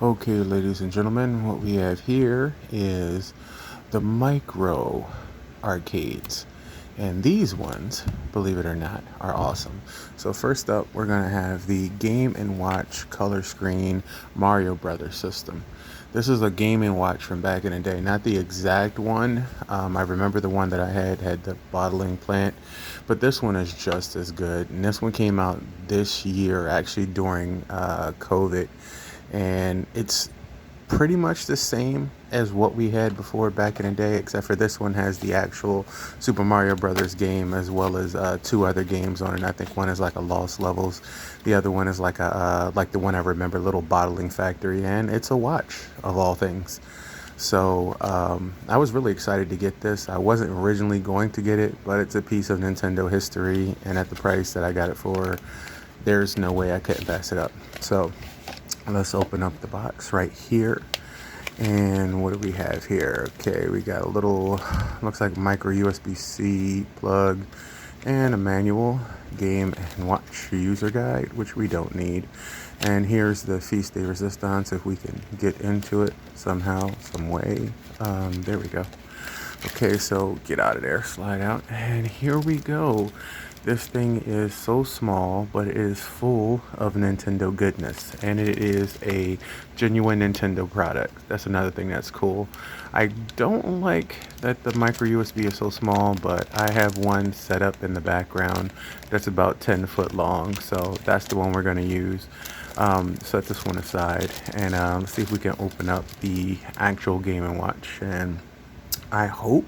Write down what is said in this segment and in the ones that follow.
Okay, ladies and gentlemen, what we have here is the micro arcades. And these ones, believe it or not, are awesome. So first up, we're going to have the Game& Watch color screen Mario Brothers system. This is a Game& Watch from back in the day, not the exact one. I remember the one that I had the bottling plant, but this one is just as good. And this one came out this year, actually during COVID, and it's pretty much the same as what we had before back in the day, except for this one has the actual Super Mario Brothers game as well as two other games on it. I think one is like a Lost Levels, the other one is like a like the one I remember, Little Bottling Factory, and it's a watch of all things. So I was really excited to get this. I wasn't originally going to get it, but it's a piece of Nintendo history, and at the price that I got it for, there's no way I couldn't pass it up. So let's open up the box right here. And what do we have here? Okay, we got a little, looks like micro USB-C plug and a manual, Game & Watch user guide, which we don't need. And here's the Feast de Resistance, if we can get into it somehow, some way. There we go. Okay, so get out of there, slide out, and here we go. This thing is so small, but it is full of Nintendo goodness, and it is a genuine Nintendo product. That's another thing that's cool. I don't like that the micro USB is so small, but I have one set up in the background that's about 10 foot long, so that's the one we're going to use. Set this one aside, and let's see if we can open up the actual Game & Watch, and I hope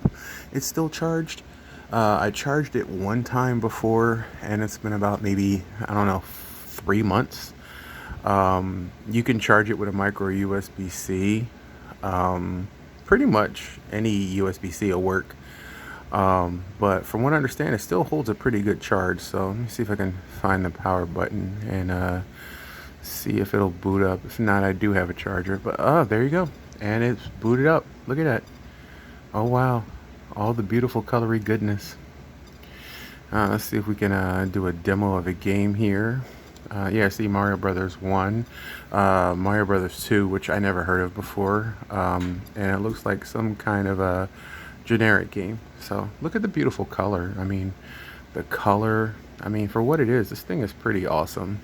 it's still charged. I charged it one time before, and it's been about maybe, I don't know, 3 months. You can charge it with a micro USB-C. Pretty much any USB-C will work. But from what I understand, it still holds a pretty good charge. So let me see if I can find the power button and see if it'll boot up. If not, I do have a charger. But there you go. And it's booted up. Look at that. Oh, wow. All the beautiful colory goodness. Let's see if we can do a demo of a game here. Yeah, see Mario Brothers 1, Mario Brothers 2, which I never heard of before. And it looks like some kind of a generic game. So look at the beautiful color. I mean, the color, I mean, for what it is, this thing is pretty awesome.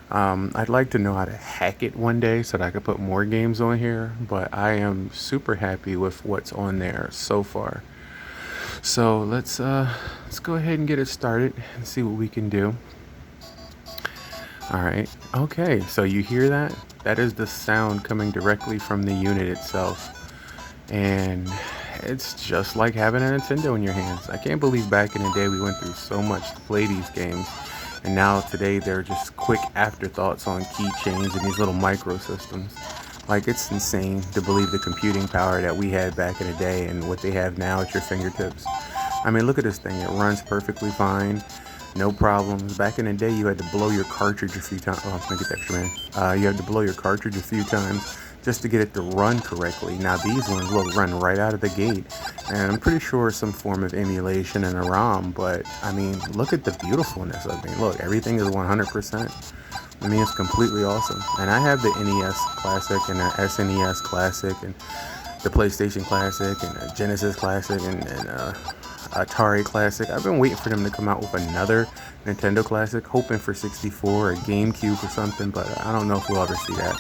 I'd like to know how to hack it one day so that I could put more games on here, but I am super happy with what's on there so far. So let's go ahead and get it started and see what we can do. All right. Okay, so you hear that? That is the sound coming directly from the unit itself. And it's just like having a Nintendo in your hands. I can't believe back in the day we went through so much to play these games. And now today they're just quick afterthoughts on keychains and these little microsystems. Like, it's insane to believe the computing power that we had back in the day and what they have now at your fingertips. I mean, look at this thing. It runs perfectly fine. No problems. Back in the day, you had to blow your cartridge a few times. Oh, let me get the extra man. You had to blow your cartridge a few times just to get it to run correctly. Now these ones, look, run right out of the gate. And I'm pretty sure some form of emulation and a ROM, but I mean, look at the beautifulness of it. Look, everything is 100%. I mean, it's completely awesome. And I have the NES Classic and the SNES Classic and the PlayStation Classic and the Genesis Classic and Atari Classic. I've been waiting for them to come out with another Nintendo Classic, hoping for 64 or GameCube or something, but I don't know if we'll ever see that.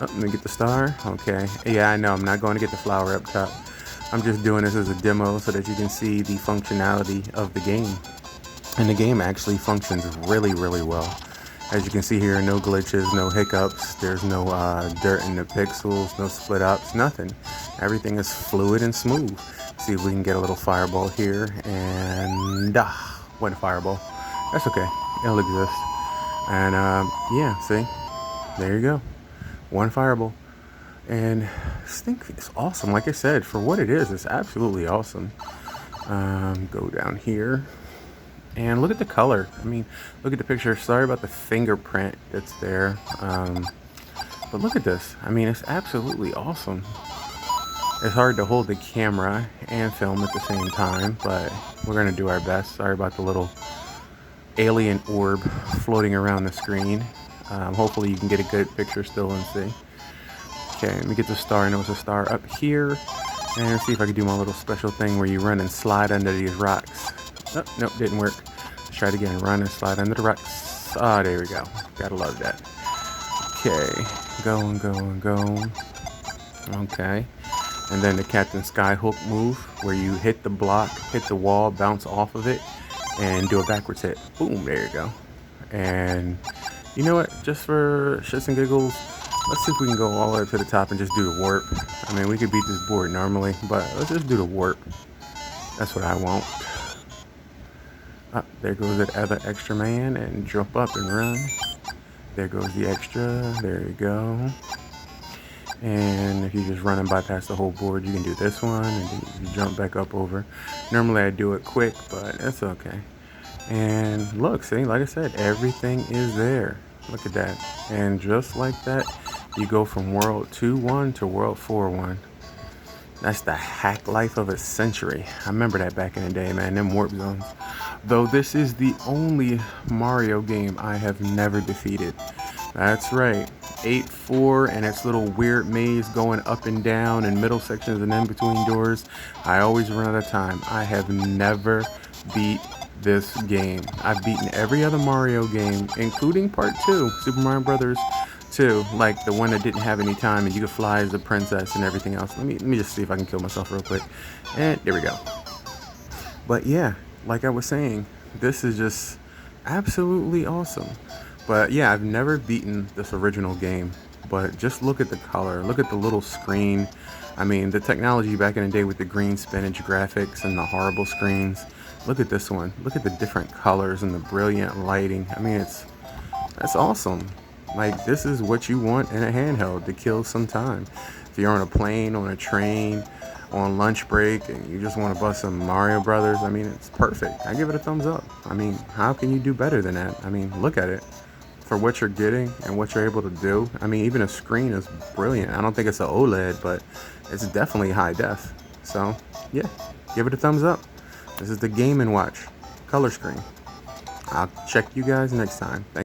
Oh, let me get the star. Okay. Yeah, I know. I'm not going to get the flower up top. I'm just doing this as a demo so that you can see the functionality of the game. And the game actually functions really, really well. As you can see here, no glitches, no hiccups. There's no dirt in the pixels, no split ups, nothing. Everything is fluid and smooth. See if we can get a little fireball here, and one fireball. That's okay, it'll exist. And yeah, see, there you go, one fireball. And this thing is awesome. Like I said, for what it is, it's absolutely awesome. Go down here. And look at the color. I mean, look at the picture. Sorry about the fingerprint that's there. But look at this. I mean, it's absolutely awesome. It's hard to hold the camera and film at the same time, but we're going to do our best. Sorry about the little alien orb floating around the screen. Hopefully you can get a good picture still and see. Okay, let me get the star. I know it's a star up here. And see if I can do my little special thing where you run and slide under these rocks. Oh, nope, didn't work. Let's try it again. Run and slide under the rocks. Ah, there we go. Gotta love that. Okay, going, going, going. Okay. And then the Captain Skyhook move where you hit the block, hit the wall, bounce off of it, and do a backwards hit. Boom, there you go. And you know what? Just for shits and giggles, let's see if we can go all the way up to the top and just do the warp. I mean, we could beat this board normally, but let's just do the warp. That's what I want. There goes that other extra man, and jump up and run. There goes the extra. There you go. And if you just run and bypass the whole board, you can do this one, and then you jump back up over. Normally I do it quick, but it's okay. And look, see, like I said, everything is there. Look at that. And just like that, you go from World 2-1 to World 4-1. That's the hack life of a century. I remember that back in the day, man, them warp zones. Though this is the only Mario game I have never defeated. That's right, 8-4 and its little weird maze going up and down and middle sections and in between doors. I always run out of time. I have never beat this game. I've beaten every other Mario game, including Part 2, Super Mario Brothers 2, like the one that didn't have any time and you could fly as the princess and everything else. Let me just see if I can kill myself real quick. And there we go. But yeah, like I was saying, this is just absolutely awesome. But yeah, I've never beaten this original game, but just look at the color, look at the little screen. I mean, the technology back in the day with the green spinach graphics and the horrible screens. Look at this one. Look at the different colors and the brilliant lighting. I mean, that's awesome. Like, this is what you want in a handheld to kill some time. If you're on a plane, on a train, on lunch break, and you just want to bust some Mario Brothers, I mean, it's perfect. I give it a thumbs up. I mean, how can you do better than that? I mean, look at it. For what you're getting and what you're able to do. I mean, even a screen is brilliant. I don't think it's an OLED, but it's definitely high def. So, yeah, give it a thumbs up. This is the Game & Watch color screen. I'll check you guys next time. Thanks.